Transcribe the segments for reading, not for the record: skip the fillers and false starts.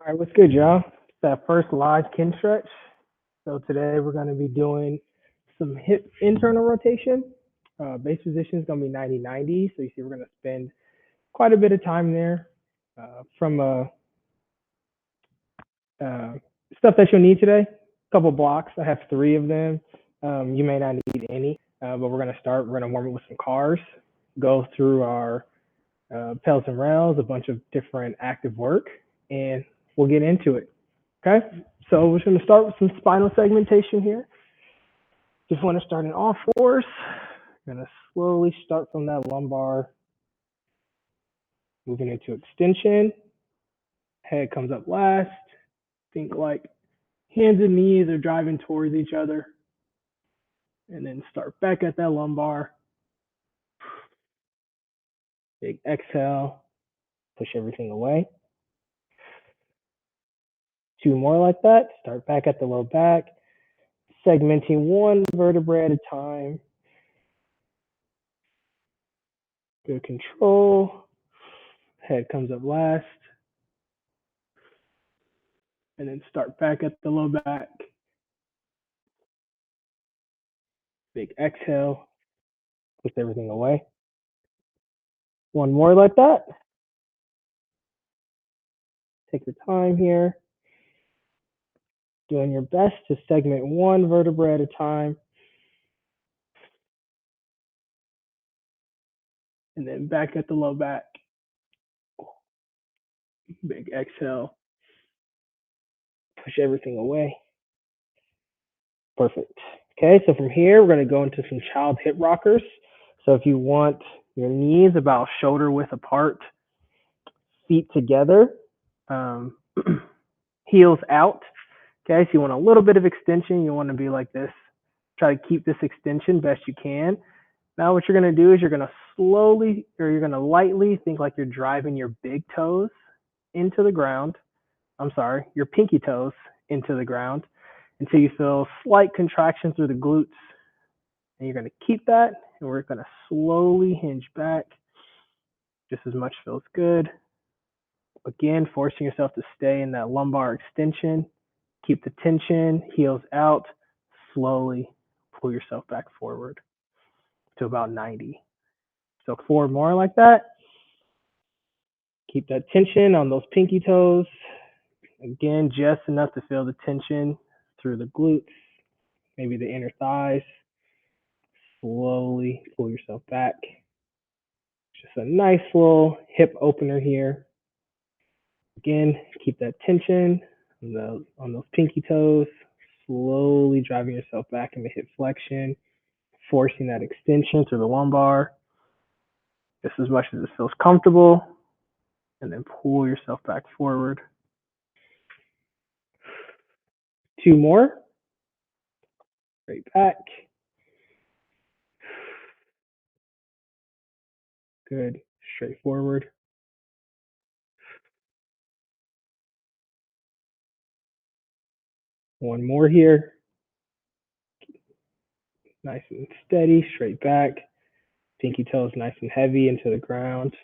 All right, what's good, y'all? It's that first live Kinstretch. So today we're going to be doing some hip internal rotation. Base position is going to be 90-90. So you see we're going to spend quite a bit of time there from uh, stuff that you'll need today. A couple blocks. I have three of them. You may not need any, but we're going to start. We're going to warm up with some cars, go through our pedals and rails, a bunch of different active work, and we'll get into it. Okay, so we're going to start with some spinal segmentation here. Just want to start in all fours. Going to slowly start from that lumbar, moving into extension. Head comes up last. Think like hands and knees are driving towards each other. And then start back at that lumbar. Big exhale. Push everything away. Two more like that. Start back at the low back. Segmenting one vertebrae at a time. Good control. Head comes up last. And then start back at the low back. Big exhale. Push everything away. One more like that. Take your time here. Doing your best to segment one vertebra at a time. And then back at the low back. Big exhale. Push everything away. Perfect. Okay, so from here, we're going to go into some child hip rockers. So if you want your knees about shoulder width apart, feet together, heels out. Okay, so you want a little bit of extension. You want to be like this. Try to keep this extension best you can. Now what you're going to do is you're going to slowly, or you're going to lightly think like you're driving your big toes into the ground. I'm sorry, your pinky toes into the ground until you feel slight contraction through the glutes. And you're going to keep that, and we're going to slowly hinge back. Just as much feels good. Again, forcing yourself to stay in that lumbar extension. Keep the tension, heels out. Slowly pull yourself back forward to about 90. So four more like that. Keep that tension on those pinky toes. Again, just enough to feel the tension through the glutes, maybe the inner thighs. Slowly pull yourself back. Just a nice little hip opener here. Again, keep that tension on those pinky toes. Slowly driving yourself back into hip flexion, forcing that extension through the lumbar just as much as it feels comfortable, and then pull yourself back forward. Two more. Straight back. Good. Straight forward. One more here. Nice and steady. Straight back. Pinky toes nice and heavy into the ground.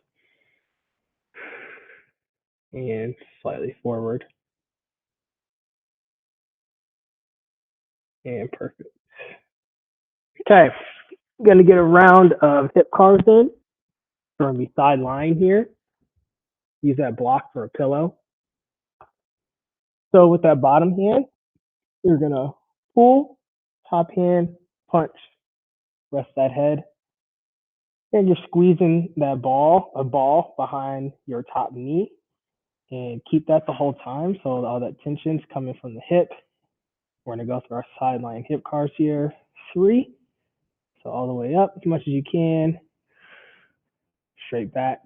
And slightly forward. And perfect. Okay. I'm going to get a round of hip cars in. We're going to be side lying here. Use that block for a pillow. So with that bottom hand, you're going to pull, top hand, punch, rest that head. And you're squeezing that a ball behind your top knee. And keep that the whole time. So all that tension's coming from the hip. We're going to go through our sideline hip cars here. 3. So all the way up as much as you can. Straight back.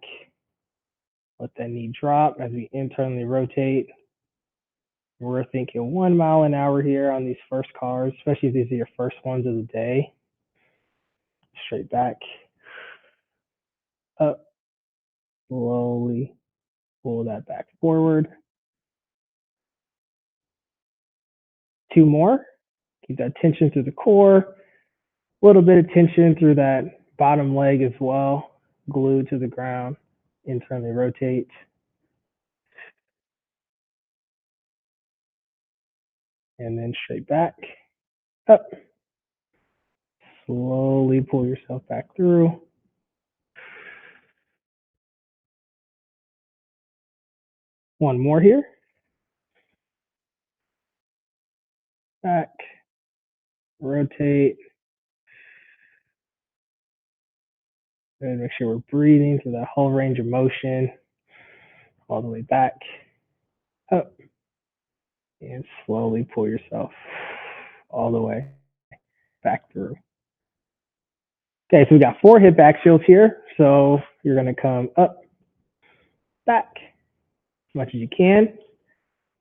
Let that knee drop as we internally rotate. We're thinking 1 mile an hour here on these first cars, especially if these are your first ones of the day. Straight back. Up. Slowly pull that back forward. 2 more. Keep that tension through the core. A little bit of tension through that bottom leg as well. Glued to the ground. Internally rotate. and then straight back, up. Slowly pull yourself back through. One more here. Back, rotate, and make sure we're breathing through that whole range of motion, all the way back, up, and slowly pull yourself all the way back through. Okay, so we got 4 hip axials here. So you're gonna come up, back, as much as you can.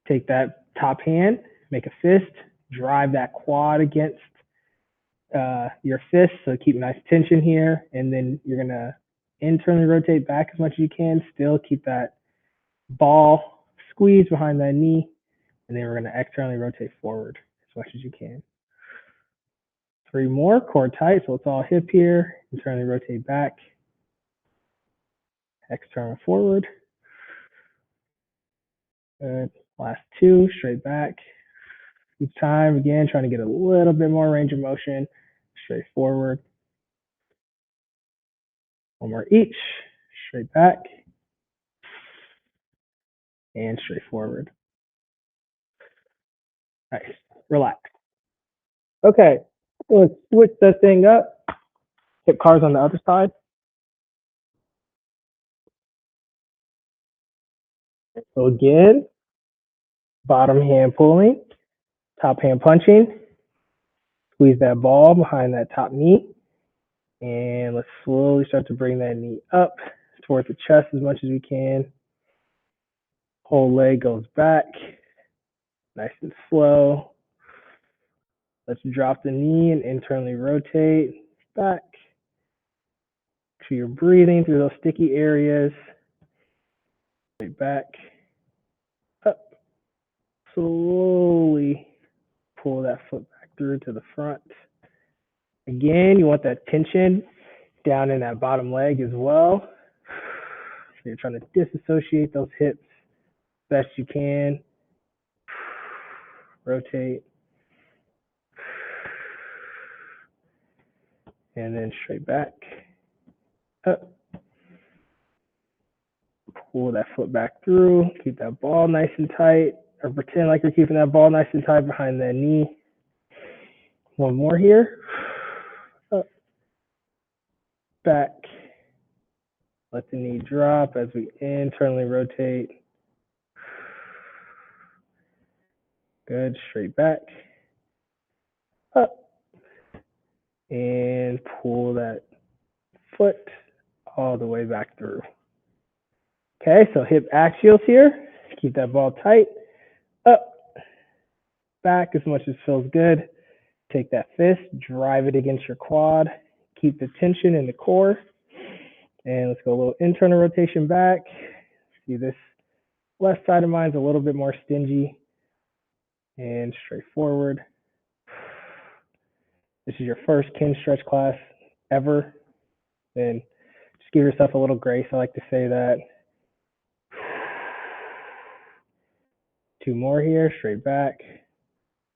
Take that top hand, make a fist, drive that quad against your fist, so keep nice tension here. And then you're gonna internally rotate back as much as you can. Still keep that ball squeeze behind that knee. And then we're gonna externally rotate forward as much as you can. 3 more, core tight, so it's all hip here. Internally rotate back, external forward. Good. Last 2, straight back. Each time, again, trying to get a little bit more range of motion. Straight forward. 1 more each. Straight back. And straight forward. Nice. Relax. Okay. Let's switch that thing up. Hip cars on the other side. So again, bottom hand pulling, top hand punching. Squeeze that ball behind that top knee. And let's slowly start to bring that knee up towards the chest as much as we can. Whole leg goes back. Nice and slow. Let's drop the knee and internally rotate back. So you're breathing through those sticky areas. Right back, up. Slowly pull that foot back through to the front. Again, you want that tension down in that bottom leg as well. So you're trying to disassociate those hips best you can. Rotate. And then straight back, up. Pull that foot back through. Keep that ball nice and tight, or pretend like you're keeping that ball nice and tight behind that knee. 1 more here. Up, back. Let the knee drop as we internally rotate. Good. Straight back. Up. And pull that foot all the way back through. Okay, so hip axials here. Keep that ball tight. Up. Back as much as feels good. Take that fist, drive it against your quad. Keep the tension in the core. And let's go a little internal rotation back. See, this left side of mine's a little bit more stingy. And straight forward. This is your first Kinstretch class ever. Then just give yourself a little grace. I like to say that. 2 more here, straight back.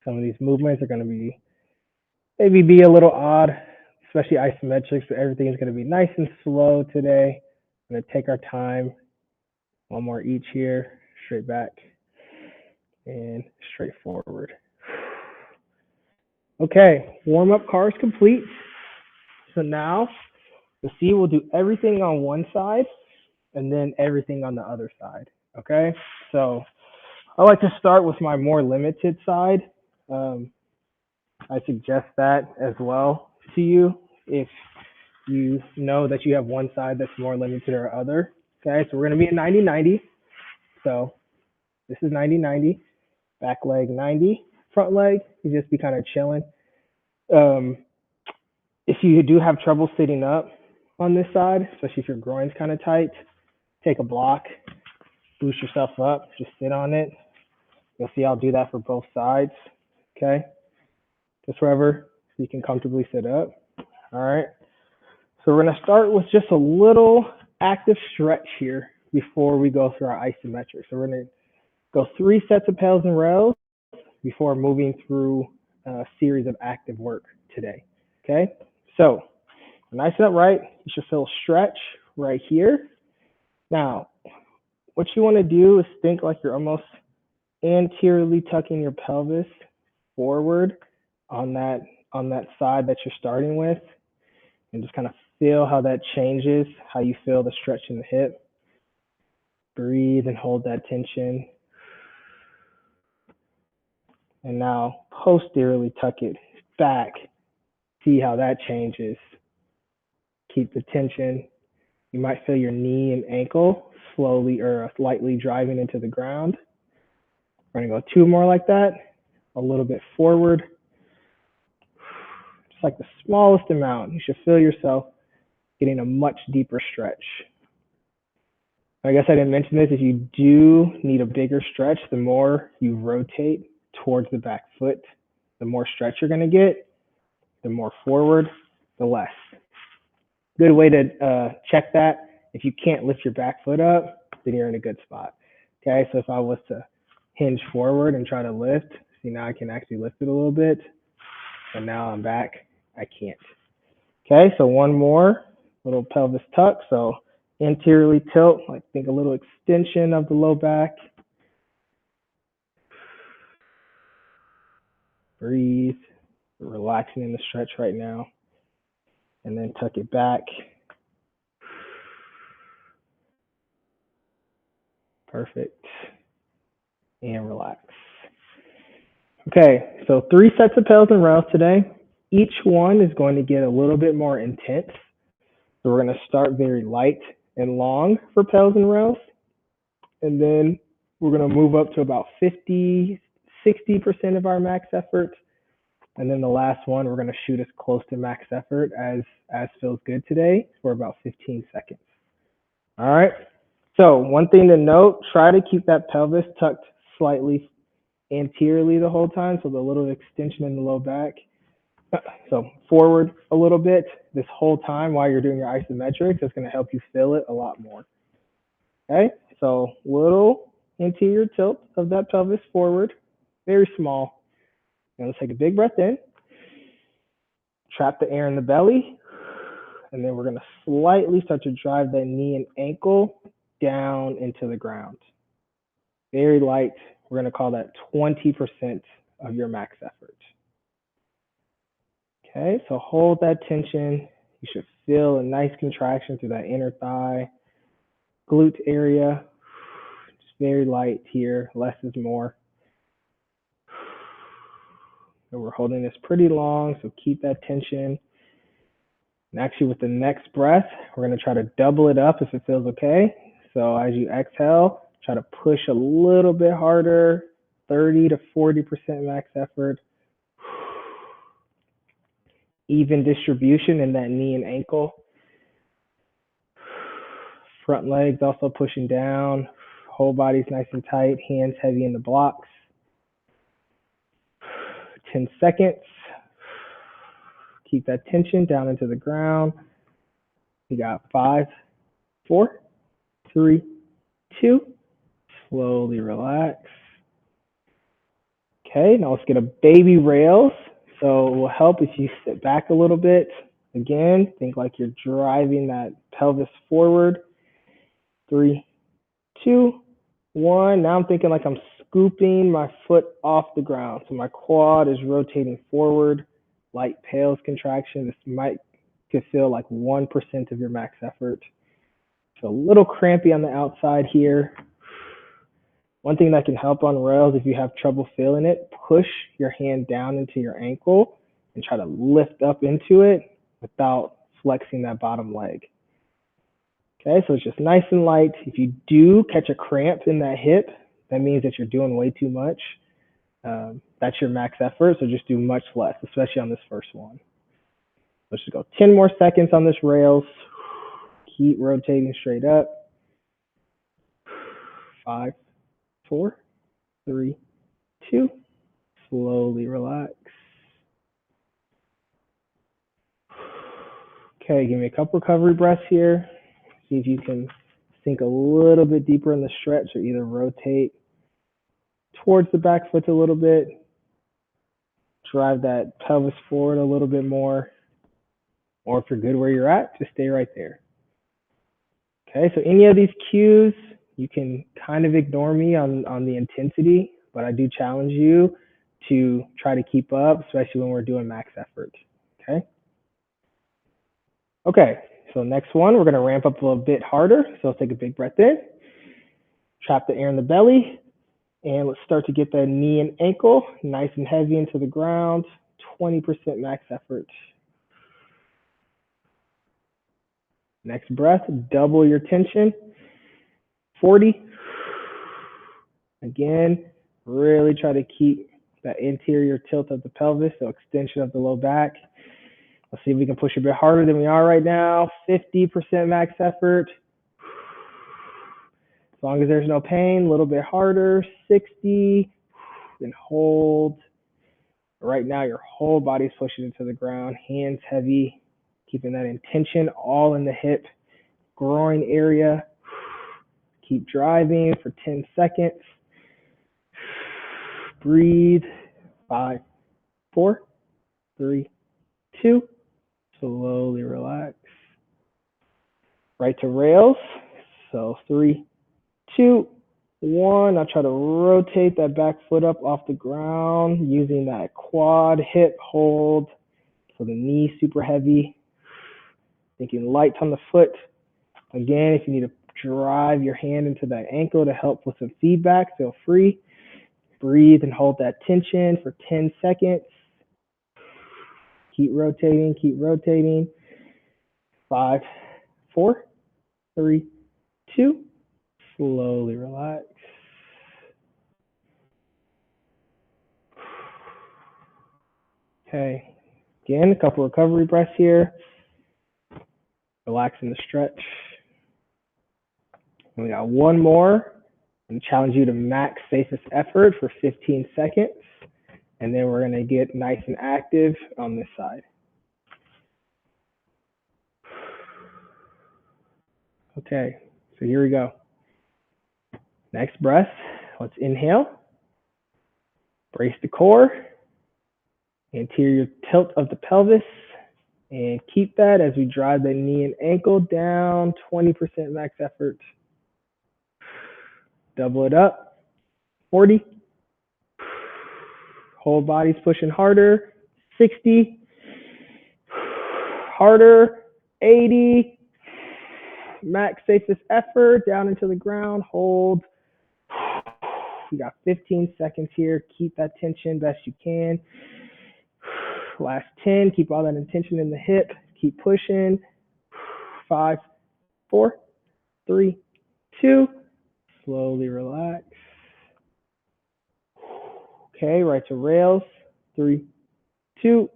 Some of these movements are going to maybe be a little odd, especially isometrics, but everything is going to be nice and slow today. I'm going to take our time. 1 more each here, straight back and straight forward. Okay, warm-up car is complete. So now, you'll see we'll do everything on one side and then everything on the other side, okay? So I like to start with my more limited side. I suggest that as well to you if you know that you have one side that's more limited or other. Okay, so we're going to be at 90-90. So this is 90-90. Back leg 90. Front leg, you just be kind of chilling. If you do have trouble sitting up on this side, especially if your groin's kind of tight, take a block, boost yourself up, just sit on it. You'll see I'll do that for both sides. Okay, just wherever so you can comfortably sit up. All right. So we're going to start with just a little active stretch here before we go through our isometric. So we're going to go 3 sets of pails and rows. before moving through a series of active work today. Okay, so when I sit up right, you should feel stretch right here. Now, what you want to do is think like you're almost anteriorly tucking your pelvis forward on that side that you're starting with, and just kind of feel how that changes, how you feel the stretch in the hip. Breathe and hold that tension. And now posteriorly tuck it back. See how that changes. Keep the tension. You might feel your knee and ankle slowly or lightly driving into the ground. We're gonna go 2 more like that. A little bit forward. Just like the smallest amount. You should feel yourself getting a much deeper stretch. I guess I didn't mention this. If you do need a bigger stretch, the more you rotate towards the back foot, the more stretch you're going to get. The more forward, the less. Good way to check that. If you can't lift your back foot up, then you're in a good spot. Okay, so if I was to hinge forward and try to lift, see now I can actually lift it a little bit. And now I'm back, I can't. Okay, so one more, little pelvis tuck. So anteriorly tilt, like think a little extension of the low back. Breathe, relaxing in the stretch right now. And then tuck it back. Perfect. And relax. Okay, so 3 sets of pelvis and rails today. Each one is going to get a little bit more intense. So we're going to start very light and long for pelvis and rails. And then we're going to move up to about 50, 60% of our max effort. And then the last one, we're going to shoot as close to max effort as feels good today for about 15 seconds. All right. So one thing to note, try to keep that pelvis tucked slightly anteriorly the whole time. So the little extension in the low back. So forward a little bit this whole time while you're doing your isometrics. That's going to help you feel it a lot more. Okay. So little anterior tilt of that pelvis forward, very small. Now let's take a big breath in. Trap the air in the belly. And then we're going to slightly start to drive that knee and ankle down into the ground. Very light. We're going to call that 20% of your max effort. Okay, so hold that tension. You should feel a nice contraction through that inner thigh, glute area. Just very light here. Less is more. And we're holding this pretty long, so keep that tension. And actually, with the next breath, we're going to try to double it up if it feels okay. So as you exhale, try to push a little bit harder, 30 to 40% max effort. Even distribution in that knee and ankle. Front legs also pushing down. Whole body's nice and tight, hands heavy in the blocks. 10 seconds. Keep that tension down into the ground. You got 5, 4, 3, 2. Slowly relax. Okay, now let's get a baby rails. So it will help if you sit back a little bit. Again, think like you're driving that pelvis forward. 3, 2, 1. Now I'm thinking like I'm scooping my foot off the ground. So my quad is rotating forward. Light pales contraction. This might could feel like 1% of your max effort. So a little crampy on the outside here. One thing that can help on rails, if you have trouble feeling it, push your hand down into your ankle and try to lift up into it without flexing that bottom leg. Okay, so it's just nice and light. If you do catch a cramp in that hip, that means that you're doing way too much. That's your max effort, so just do much less, especially on this first one. Let's just go 10 more seconds on this rails. Keep rotating straight up. 5, 4, 3, 2. Slowly relax. Okay, give me a couple recovery breaths here. See if you can sink a little bit deeper in the stretch or either rotate towards the back foot a little bit. drive that pelvis forward a little bit more. Or if you're good where you're at, just stay right there. Okay, so any of these cues, you can kind of ignore me on the intensity, but I do challenge you to try to keep up, especially when we're doing max effort. Okay. Okay, so next one, we're gonna ramp up a little bit harder. So let's take a big breath in, trap the air in the belly, and let's start to get that knee and ankle nice and heavy into the ground, 20% max effort. Next breath, double your tension, 40. Again, really try to keep that interior tilt of the pelvis, so extension of the low back. Let's see if we can push a bit harder than we are right now. 50% max effort. As long as there's no pain, a little bit harder. 60, and hold. Right now, your whole body's pushing into the ground, hands heavy, keeping that intention all in the hip, groin area. Keep driving for 10 seconds. Breathe. 5, 4, 3, 2. Slowly relax. Right to rails. So 3, 2, 1. I'll try to rotate that back foot up off the ground using that quad hip hold. So the knee super heavy. Thinking light on the foot. Again, if you need to drive your hand into that ankle to help with some feedback, feel free. Breathe and hold that tension for 10 seconds. Keep rotating, keep rotating. 5, 4, 3, 2. Slowly relax. Okay. Again, a couple recovery breaths here. Relaxing the stretch. And we got one more. I'm going to challenge you to max safest effort for 15 seconds. And then we're going to get nice and active on this side. Okay, so here we go. Next breath, let's inhale. Brace the core. Anterior tilt of the pelvis. And keep that as we drive the knee and ankle down, 20% max effort. Double it up, 40. Whole body's pushing harder, 60. Harder, 80. Max safest effort, down into the ground, hold. We got 15 seconds here. Keep that tension best you can. Last 10, keep all that intention in the hip. Keep pushing. 5, 4, 3, 2. Slowly relax. Okay, right to rails. 3, 2,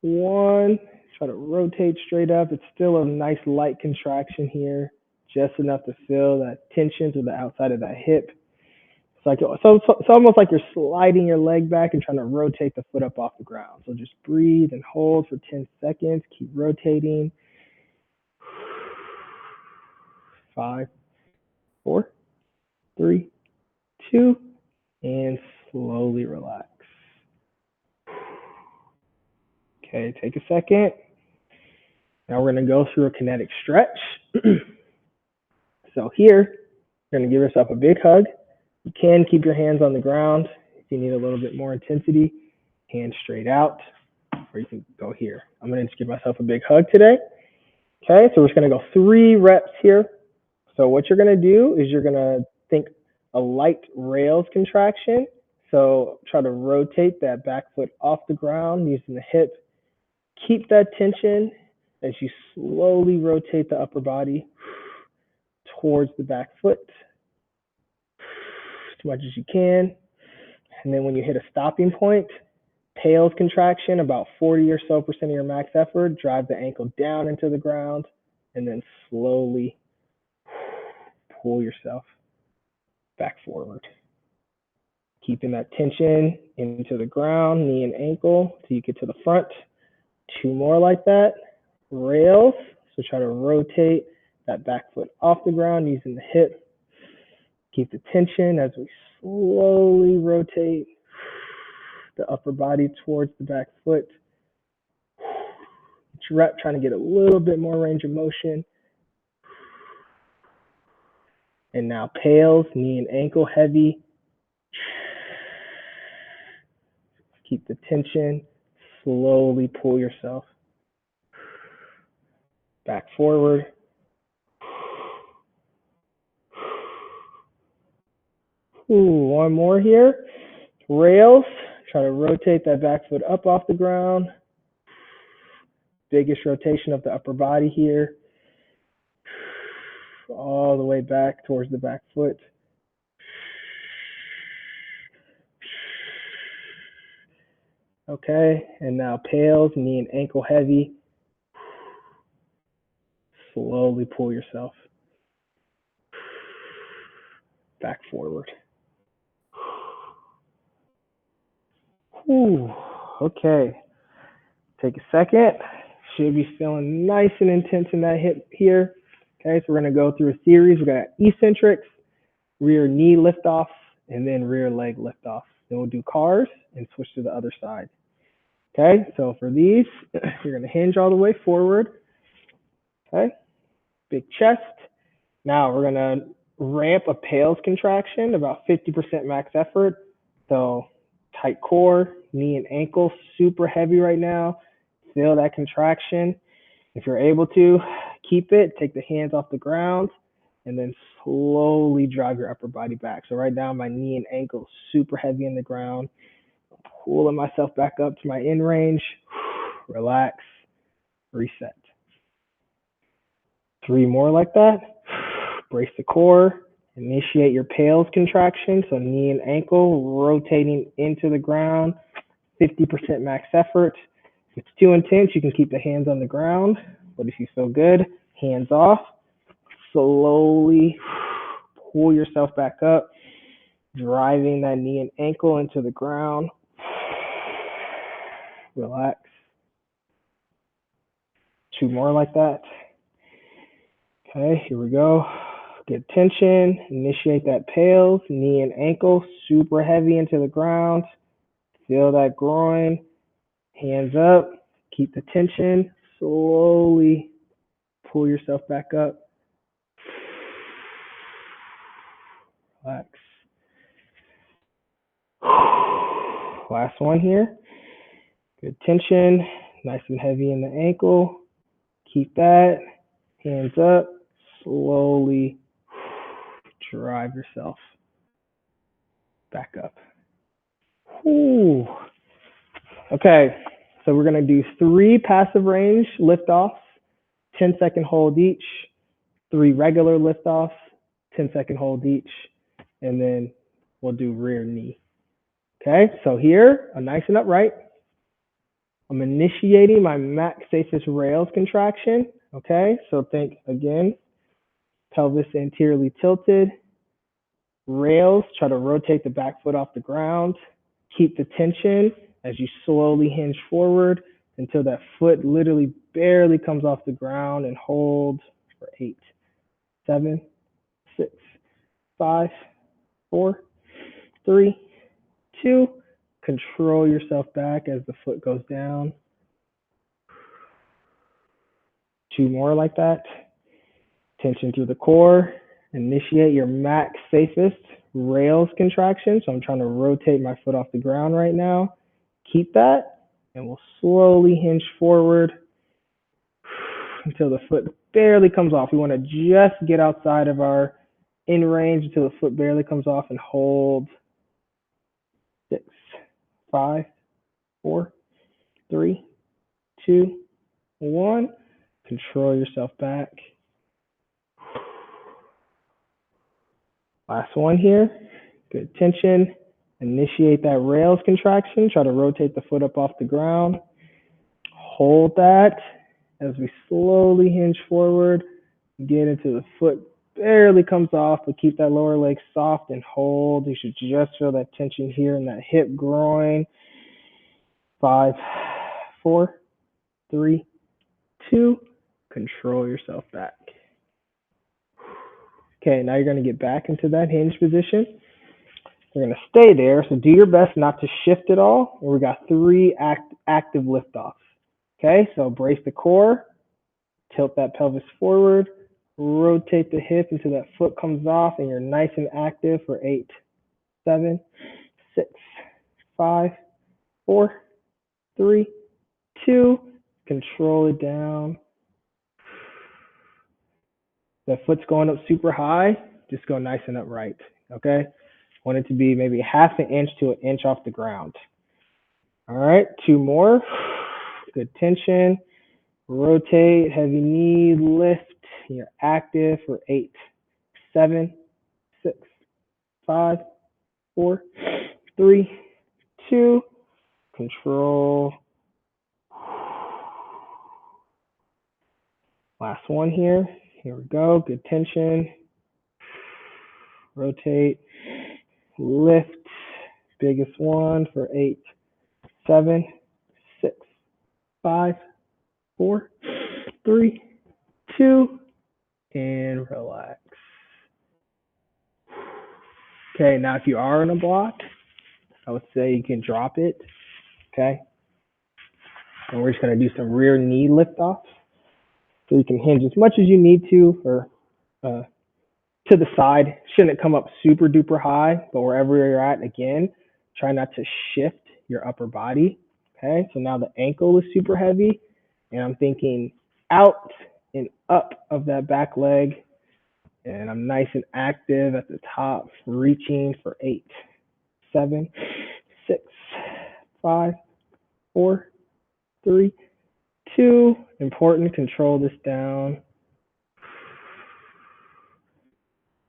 1. Try to rotate straight up. It's still a nice light contraction here, just enough to feel that tension to the outside of that hip. It's almost like you're sliding your leg back and trying to rotate the foot up off the ground. So just breathe and hold for 10 seconds. Keep rotating. 5, 4, 3, 2, and slowly relax. Okay, take a second. Now we're going to go through a kinetic stretch. So here, you're going to give yourself a big hug. You can keep your hands on the ground if you need a little bit more intensity. Hands straight out, or you can go here. I'm going to just give myself a big hug today. Okay, so we're just going to go 3 reps here. So what you're going to do is you're going to think a light rails contraction. So try to rotate that back foot off the ground using the hip. Keep that tension as you slowly rotate the upper body towards the back foot as much as you can. And then when you hit a stopping point, tails contraction, about 40 or so % of your max effort, drive the ankle down into the ground, and then slowly pull yourself back forward. Keeping that tension into the ground, knee and ankle, till you get to the front. 2 more like that. Rails, so try to rotate that back foot off the ground using the hip. Keep the tension as we slowly rotate. the upper body towards the back foot. Each rep trying to get a little bit more range of motion. And now pails, knee and ankle heavy. Keep the tension. Slowly pull yourself back forward. Ooh, one more here. Rails. Try to rotate that back foot up off the ground. Biggest rotation of the upper body here. All the way back towards the back foot. Okay, and now pails, knee and ankle heavy. Slowly pull yourself back forward. Ooh, okay. Take a second. Should be feeling nice and intense in that hip here. Okay, so we're going to go through a series. We got eccentrics, rear knee liftoffs, and then rear leg liftoffs. Then we'll do cars and switch to the other side. Okay, so for these, you're going to hinge all the way forward. Okay, big chest. Now we're going to ramp a pails contraction, about 50% max effort. So tight core, knee and ankle, super heavy right now. Feel that contraction. If you're able to, keep it. Take the hands off the ground and then slowly drive your upper body back. So right now, my knee and ankle super heavy in the ground. Pulling myself back up to my in range. Relax. Reset. 3 more like that. Brace the core. Initiate your pails contraction. So knee and ankle rotating into the ground. 50% max effort. If it's too intense, you can keep the hands on the ground. But if you feel good, hands off. Slowly pull yourself back up, driving that knee and ankle into the ground. Relax. 2 more like that. Okay, here we go. Get tension. Initiate that pails, knee and ankle, super heavy into the ground. Feel that groin. Hands up. Keep the tension. Slowly pull yourself back up. Relax. Last one here. Good tension. Nice and heavy in the ankle. Keep that. Hands up. Slowly drive yourself back up. Ooh. Okay, so we're going to do 3 passive range liftoffs, 10-second hold each, 3 regular liftoffs, 10-second hold each, and then we'll do rear knee. Okay, so here, I'm nice and upright. I'm initiating my max safest rails contraction. Okay, so think again, pelvis anteriorly tilted. Rails, try to rotate the back foot off the ground. Keep the tension as you slowly hinge forward until that foot literally barely comes off the ground, and hold for 8, 7, 6, 5, 4, 3, 2. Control yourself back as the foot goes down. 2 more like that. Tension through the core. Initiate your max safest rails contraction. So I'm trying to rotate my foot off the ground right now. Keep that, and we'll slowly hinge forward until the foot barely comes off. We want to just get outside of our in range until the foot barely comes off, and hold 6, 5, 4, 3, 2, 1. Control yourself back. Last one here. Good tension. Initiate that rails contraction. Try to rotate the foot up off the ground. Hold that as we slowly hinge forward. Get into the foot barely comes off, but keep that lower leg soft and hold. You should just feel that tension here in that hip groin. 5, 4, 3, 2. Control yourself back. Okay, now you're going to get back into that hinge position. You're going to stay there. So do your best not to shift at all. And we got 3 active liftoffs. Okay, so brace the core, tilt that pelvis forward, rotate the hip until that foot comes off, and you're nice and active for 8, 7, 6, 5, 4, 3, 2. Control it down. That foot's going up super high, just go nice and upright. Okay, want it to be maybe half an inch to an inch off the ground. All right, 2 more. Good tension. Rotate, heavy knee, lift. You're active for 8, 7, 6, 5, 4, 3, 2. Control. Last one here. Here we go. Good tension. Rotate, lift. Biggest one for 8, 7, 6, 5, 4, 3, 2, and relax. Okay, now if you are in a block, I would say you can drop it. Okay, and we're just going to do some rear knee lift offs. So you can hinge as much as you need to for to the side. Shouldn't come up super duper high, but wherever you're at, again, try not to shift your upper body. Okay, so now the ankle is super heavy, and I'm thinking out and up of that back leg, and I'm nice and active at the top, reaching for 8, 7, 6, 5, 4, 3, 2. Important, control this down.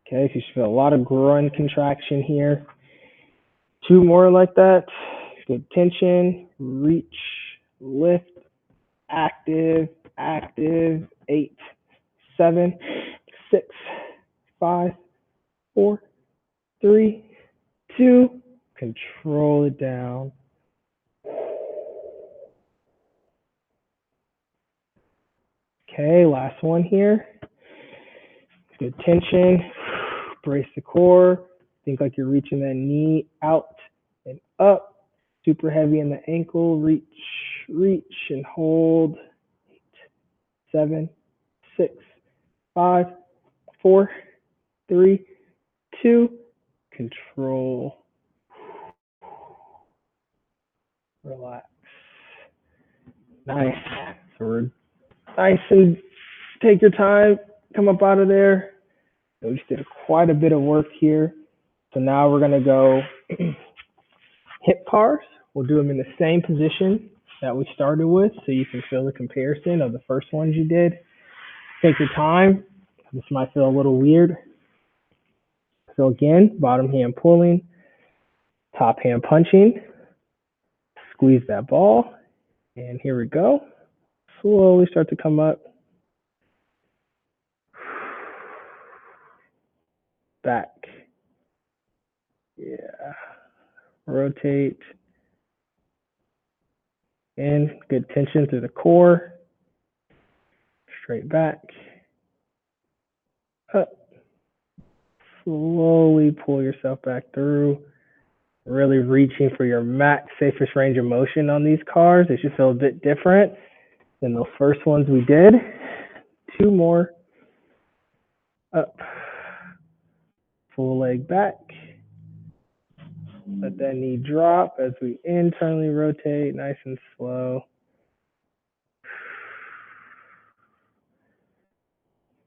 Okay, so you should feel a lot of groin contraction here. 2 more like that. Good tension, reach, lift, active, active. 8, 7, 6, 5, 4, 3, 2. Control it down. Okay, last one here. Good tension. Brace the core. Think like you're reaching that knee out and up. Super heavy in the ankle. Reach, reach, and hold. 8, 7, 6, 5, 4, 3, 2. Control. Relax. Nice. So we're nice and take your time. Come up out of there. So we just did quite a bit of work here. So now we're going to go hip bars. We'll do them in the same position that we started with so you can feel the comparison of the first ones you did. Take your time. This might feel a little weird. So again, bottom hand pulling, top hand punching. Squeeze that ball. And here we go. Slowly start to come up. Back. Yeah. Rotate. In. Good tension through the core. Straight back. Up. Slowly pull yourself back through. Really reaching for your max safest range of motion on these cars. They should feel a bit different than those first ones we did. 2 more. Up. Full leg back. Let that knee drop as we internally rotate, nice and slow.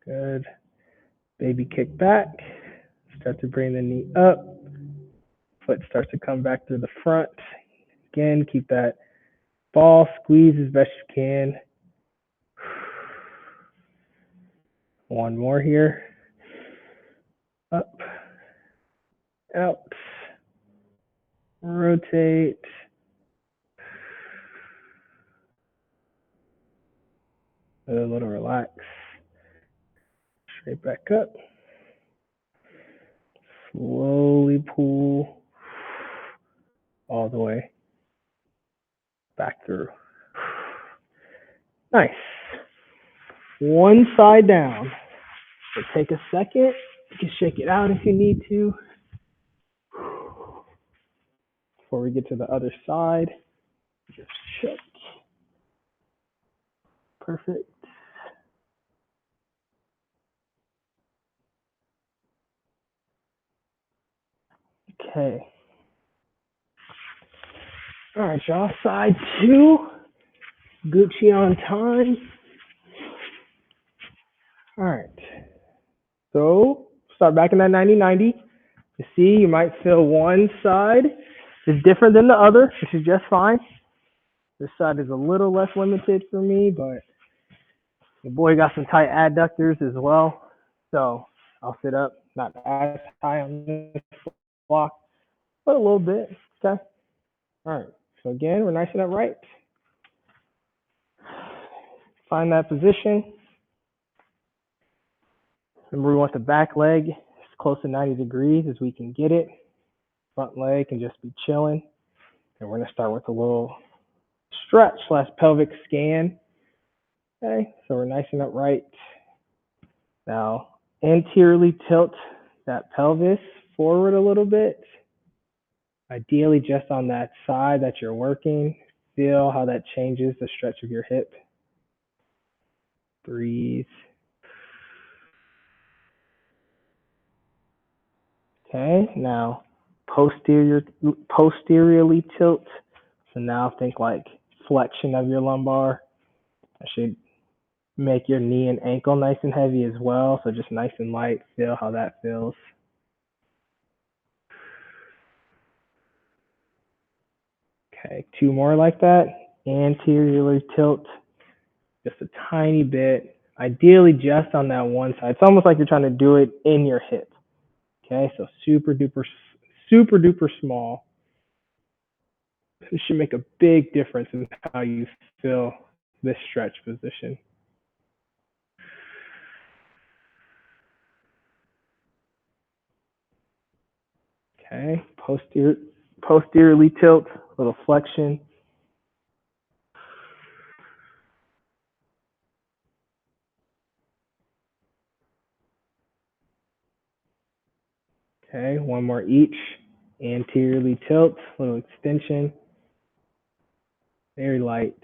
Good. Baby kick back. Start to bring the knee up. Foot starts to come back through the front. Again, keep that ball squeezed as best you can. 1 more here. Up. Out. Rotate. A little relax. Straight back up. Slowly pull all the way back through. Nice. One side down. So take a second. You can shake it out if you need to. before we get to the other side. Just check. Perfect. Okay. All right, y'all. Side two. Gucci on time. All right. So start back in that 90-90. You see, you might feel one side is different than the other, which is just fine. This side is a little less limited for me, but the boy got some tight adductors as well. So I'll sit up, not as high on this block, but a little bit. Okay. All right. So again, we're nice and upright. Find that position. Remember, we want the back leg as close to 90 degrees as we can get it. Front leg can just be chilling. And we're going to start with a little stretch / pelvic scan. Okay, so we're nice and upright. Now, anteriorly tilt that pelvis forward a little bit. Ideally, just on that side that you're working. Feel how that changes the stretch of your hip. Breathe. Okay, now posteriorly tilt. So now think like flexion of your lumbar. I should make your knee and ankle nice and heavy as well. So just nice and light. Feel how that feels. Okay, two more like that. Anteriorly tilt just a tiny bit. Ideally just on that one side. It's almost like you're trying to do it in your hip. Okay, so super duper small. This should make a big difference in how you feel this stretch position. Okay, posteriorly tilt, little flexion. Okay, one more each. Anteriorly tilt, little extension. Very light.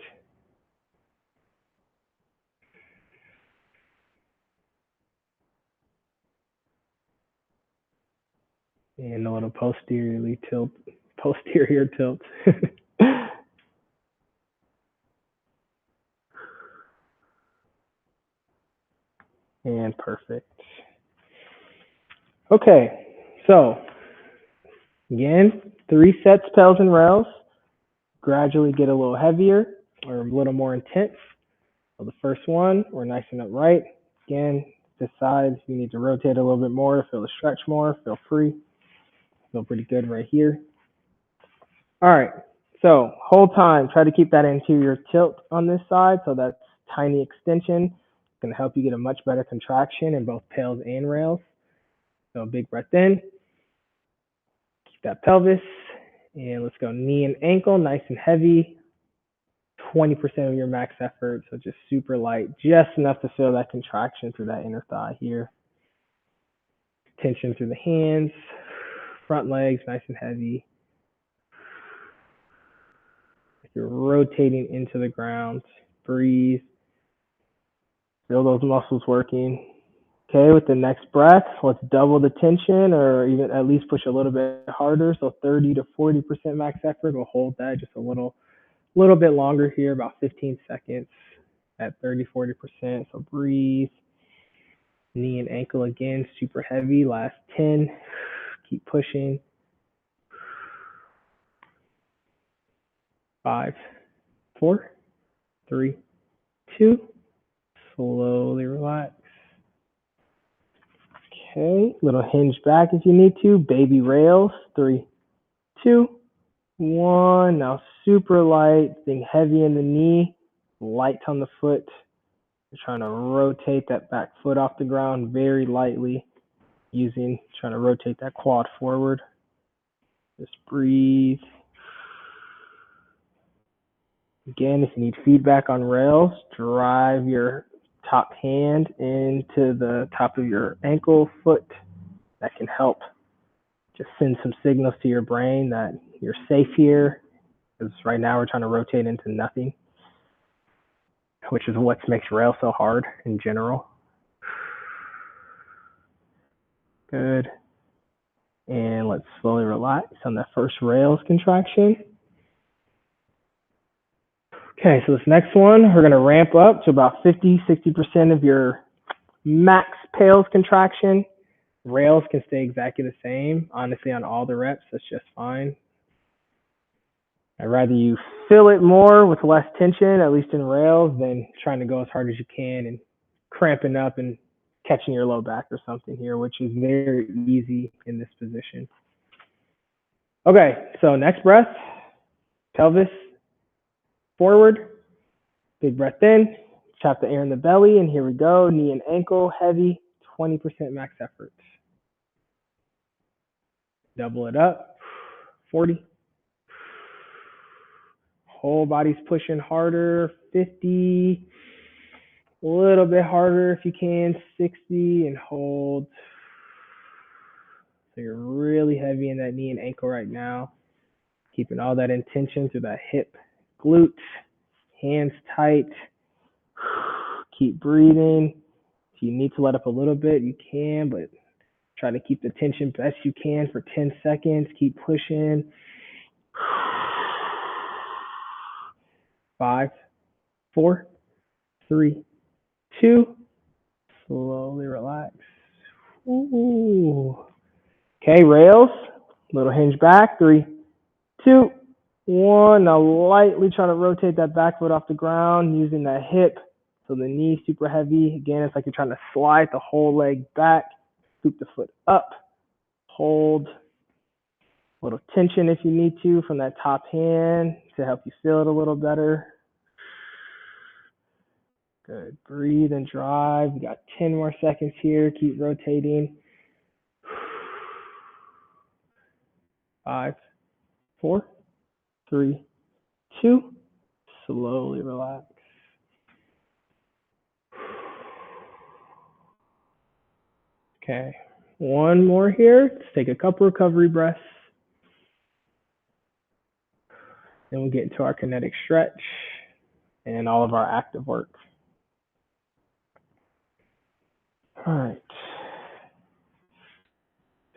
And a little posterior tilt. And perfect. Okay, so again, 3 sets, pels and rails. Gradually get a little heavier or a little more intense. So the first one, we're nice and upright. Again, decide if you need to rotate a little bit more, feel the stretch more, feel free. Feel pretty good right here. All right, so whole time, try to keep that anterior tilt on this side. So that's tiny extension. It's gonna help you get a much better contraction in both pels and rails. So big breath in, keep that pelvis, and let's go knee and ankle, nice and heavy. 20% of your max effort, so just super light, just enough to feel that contraction through that inner thigh here. Tension through the hands, front legs, nice and heavy. You're rotating into the ground. Breathe. Feel those muscles working. Okay, with the next breath, let's double the tension or even at least push a little bit harder. So 30 to 40% max effort. We'll hold that just a little bit longer here, about 15 seconds at 30-40%. So breathe. Knee and ankle again, super heavy. Last 10. Keep pushing. 5, 4, 3, 2. Slowly relax. Okay, little hinge back if you need to. Baby rails. 3, 2, 1. Now super light, being heavy in the knee, light on the foot. You're trying to rotate that back foot off the ground very lightly, trying to rotate that quad forward. Just breathe. Again, if you need feedback on rails, drive your top hand into the top of your ankle, foot. That can help. Just send some signals to your brain that you're safe here, because right now we're trying to rotate into nothing, which is what makes rail so hard in general. Good. And let's slowly relax on that first rails contraction. Okay, so this next one, we're gonna ramp up to about 50, 60% of your max pales contraction. Rails can stay exactly the same. Honestly, on all the reps, that's just fine. I'd rather you feel it more with less tension, at least in rails, than trying to go as hard as you can and cramping up and catching your low back or something here, which is very easy in this position. Okay, so next breath, pelvis forward, big breath in, chop the air in the belly, and here we go, knee and ankle, heavy, 20% max effort. Double it up, 40. Whole body's pushing harder, 50. A little bit harder if you can, 60, and hold. So you're really heavy in that knee and ankle right now. Keeping all that intention through that hip, glute, hands tight. Keep breathing. If you need to let up a little bit, you can, but try to keep the tension best you can for 10 seconds. Keep pushing. 5, 4, 3, 2. Slowly relax. Ooh. Okay, rails. Little hinge back. 3, 2, 1. Now lightly try to rotate that back foot off the ground using that hip. So the knee's super heavy. Again, it's like you're trying to slide the whole leg back. Scoop the foot up. Hold. A little tension if you need to from that top hand to help you feel it a little better. Good. Breathe and drive. We got 10 more seconds here. Keep rotating. 5, 4, 3, 2. Slowly relax. Okay. One more here. Let's take a couple recovery breaths. Then we'll get into our kinetic stretch and all of our active work. All right.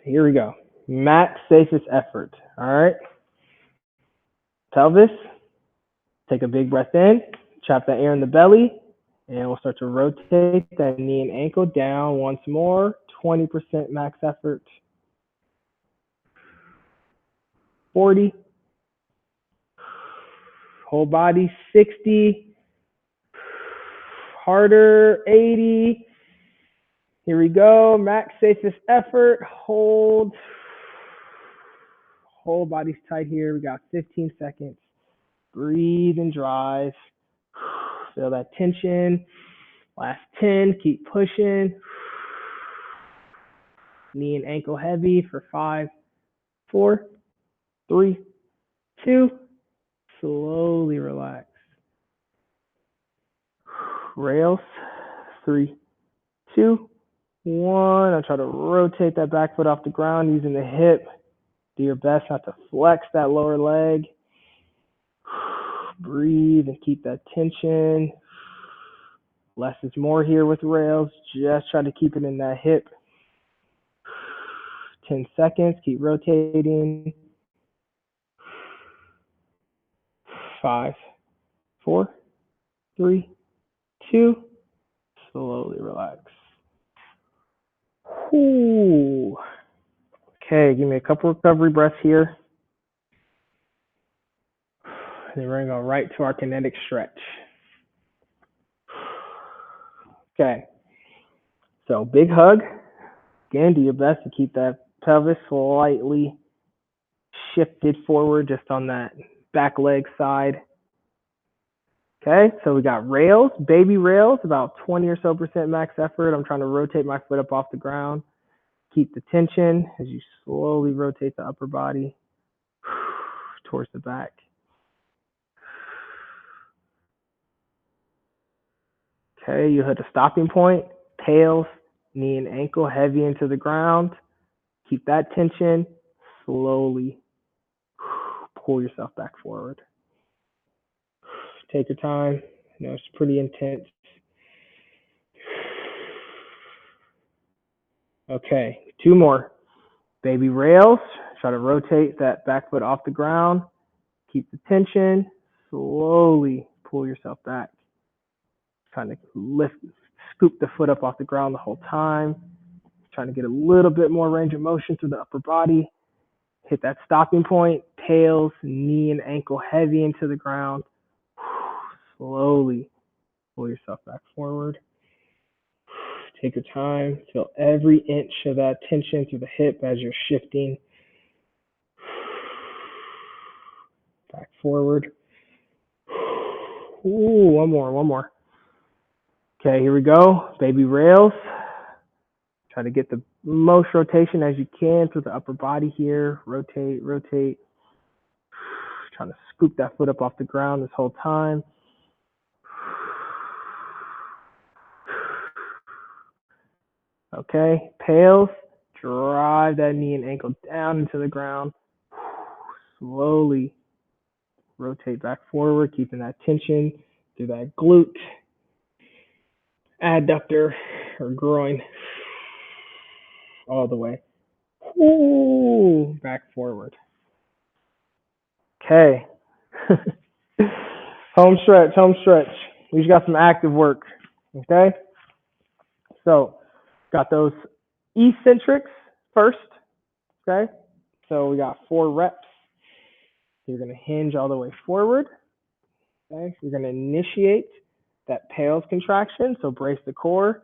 Here we go. Max safest effort. All right. Pelvis. Take a big breath in. Chop that air in the belly. And we'll start to rotate that knee and ankle down once more. 20% max effort. 40. Whole body. 60. Harder. 80. Here we go. Max safest effort. Hold. Whole body's tight here. We got 15 seconds. Breathe and drive. Feel that tension. Last 10. Keep pushing. Knee and ankle heavy for 5, 4, 3, 2. Slowly relax. Rails. 3, 2, 1. I'll try to rotate that back foot off the ground using the hip. Do your best not to flex that lower leg. Breathe and keep that tension. Less is more here with rails. Just try to keep it in that hip. 10 seconds. Keep rotating. 5, 4, 3, 2. Slowly relax. Ooh. Okay, give me a couple recovery breaths here. And then we're going to go right to our kinetic stretch. Okay. So big hug. Again, do your best to keep that pelvis slightly shifted forward just on that back leg side. Okay, so we got rails, baby rails, about 20 or so percent max effort. I'm trying to rotate my foot up off the ground. Keep the tension as you slowly rotate the upper body towards the back. Okay, you hit a stopping point, tails, knee and ankle heavy into the ground. Keep that tension. slowly pull yourself back forward. Take your time. It's pretty intense. Okay, two more. Baby rails. Try to rotate that back foot off the ground. Keep the tension. Slowly pull yourself back. Trying to scoop the foot up off the ground the whole time. Trying to get a little bit more range of motion through the upper body. Hit that stopping point. Tails, knee, and ankle heavy into the ground. Slowly pull yourself back forward. Take your time. Feel every inch of that tension through the hip as you're shifting back forward. Ooh, one more. Okay, here we go. Baby rails. Try to get the most rotation as you can through the upper body here. Rotate. Trying to scoop that foot up off the ground this whole time. Okay, pails. Drive that knee and ankle down into the ground. Slowly rotate back forward, keeping that tension through that glute, adductor, or groin, all the way. Ooh, back forward. Okay. Home stretch. We just got some active work. Okay. So, got those eccentrics first. Okay. So we got 4 reps. You're going to hinge all the way forward. Okay. You're going to initiate that pales contraction. So brace the core.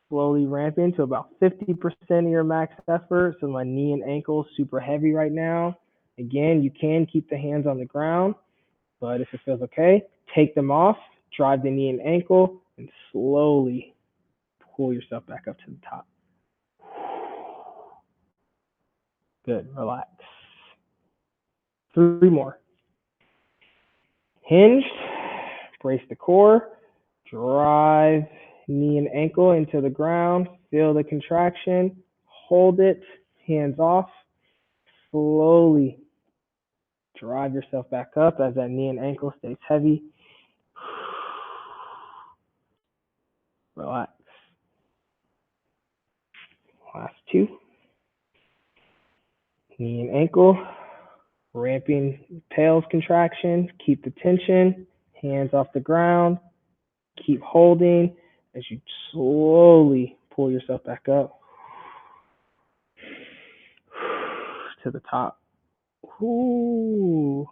Slowly ramping to about 50% of your max effort. So my knee and ankle super heavy right now. Again, you can keep the hands on the ground, but if it feels okay, take them off, drive the knee and ankle, and slowly pull yourself back up to the top. Good, relax. 3 more. Hinged, brace the core, drive knee and ankle into the ground, feel the contraction, hold it, hands off, slowly drive yourself back up as that knee and ankle stays heavy. Relax. Last 2. Knee and ankle, ramping pales contraction, keep the tension, hands off the ground, keep holding as you slowly pull yourself back up to the top. Ooh.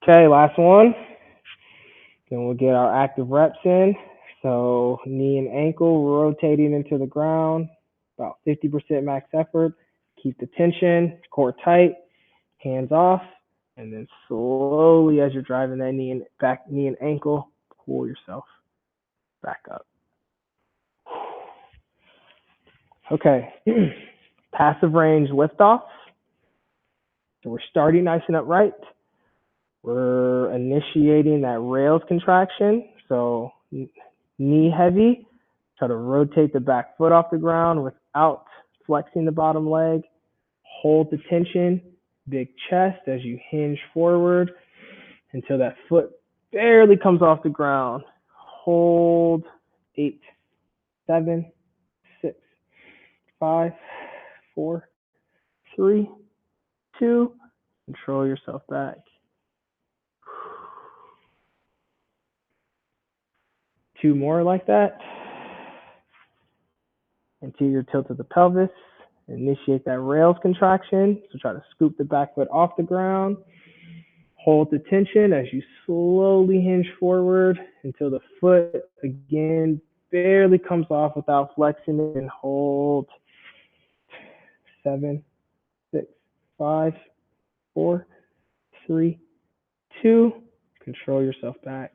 Okay, last one. Then we'll get our active reps in. So knee and ankle rotating into the ground, about 50% max effort. Keep the tension, core tight, hands off, and then slowly as you're driving that knee and ankle, pull yourself back up. Okay, passive range liftoffs. So we're starting nice and upright. We're initiating that rails contraction. So knee heavy. Try to rotate the back foot off the ground without flexing the bottom leg. Hold the tension, big chest as you hinge forward until that foot barely comes off the ground. Hold 8, 7, 6, 5, 4, 3, 2. Control yourself back. 2 more like that. Anterior tilt of the pelvis. Initiate that rails contraction. So try to scoop the back foot off the ground. Hold the tension as you slowly hinge forward until the foot again barely comes off without flexing it, and hold 7, 6, 5, 4, 3, 2. Control yourself back.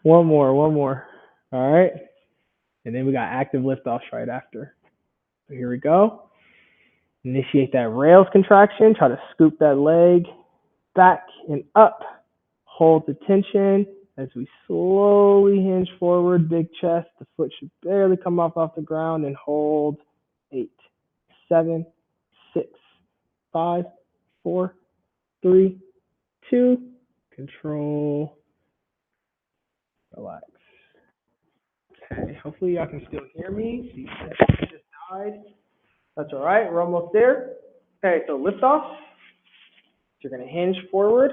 One more. All right. And then we got active liftoffs right after. So here we go. Initiate that rails contraction. Try to scoop that leg back and up. Hold the tension As we slowly hinge forward, big chest, the foot should barely come off the ground, and hold. 8, 7, 6, 5, 4, 3, 2, control, relax. Okay, hopefully y'all can still hear me. The session just died. That's all right, we're almost there. Okay, so lift off. You're gonna hinge forward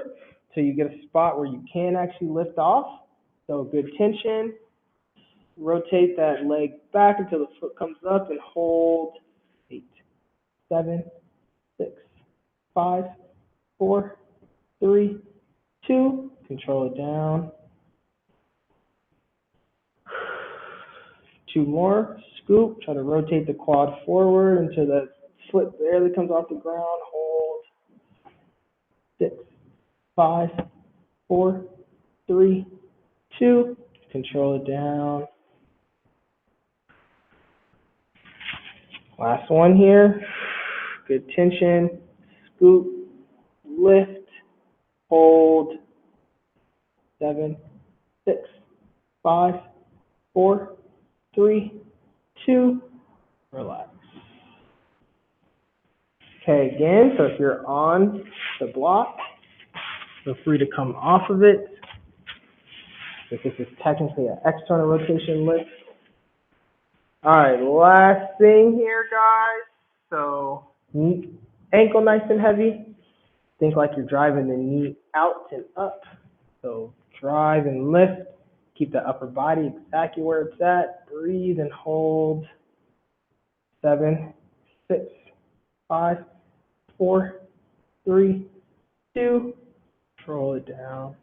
till you get a spot where you can actually lift off. So good tension. Rotate that leg back until the foot comes up and hold. 8, 7, 6, 5, 4, 3, 2. Control it down. 2 more. Scoop. Try to rotate the quad forward until the foot barely comes off the ground. Hold. 6, 5, 4, 3, 2. Control it down. Last one here. Good tension. Scoop. Lift. Hold. 7, 6, 5, 4, 3, 2. Relax. Okay, again, so if you're on the block, feel free to come off of it. If this is technically an external rotation lift. All right, last thing here, guys. So ankle nice and heavy. Think like you're driving the knee out and up. So drive and lift. Keep the upper body exactly where it's at. Breathe and hold. 7, 6, 5, 4, 3, 2. Control it down.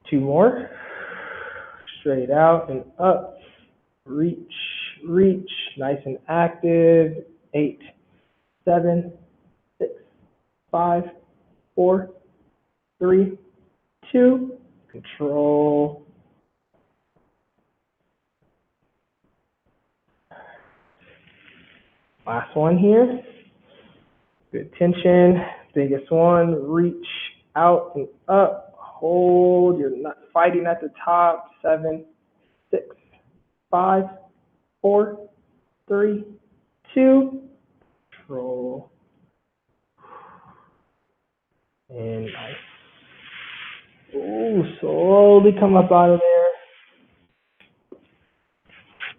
2 more. Straight out and up. Reach, reach. Nice and active. 8, 7, 6, 5, 4, 3, 2. Control. Last one here. Good tension. Biggest one. Reach out and up. Hold. You're not fighting at the top. 7, 6, 5, 4, 3, 2. Control. And nice. Ooh, slowly come up out of there.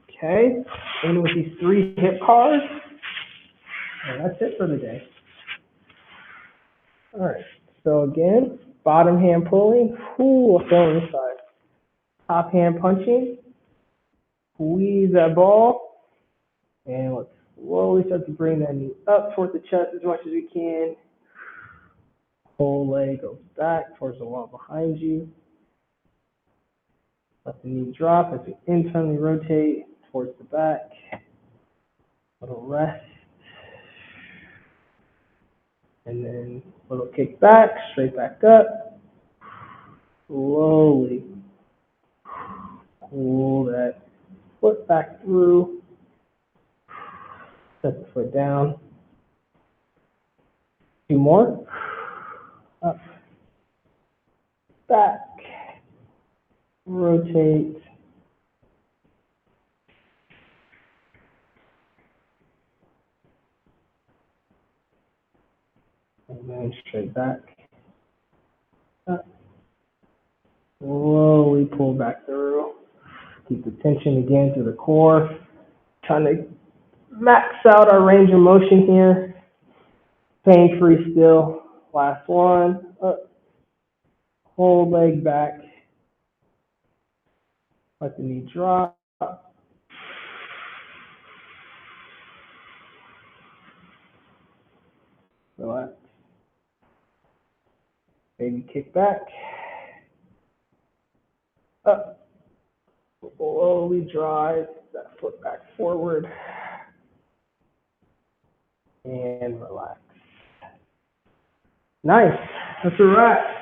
Okay. And with these 3 hip cars, and that's it for the day. All right. So again, bottom hand pulling. Ooh, I'll throw on this side. Top hand punching. Squeeze that ball. And let's slowly start to bring that knee up towards the chest as much as we can. Whole leg goes back towards the wall behind you. Let the knee drop as we internally rotate towards the back. Little rest. And then little kick back, straight back up. Slowly pull that foot back through. Set the foot down. 2 more. Up. Back. Rotate. And then straight back. Up. Slowly pull back through. Keep the tension again through the core. Trying to max out our range of motion here. Pain-free still. Last one. Up. Whole leg back. Let the knee drop. Relax. Baby kick back. Up. Slowly drive that foot back forward. And relax. Nice. That's a wrap.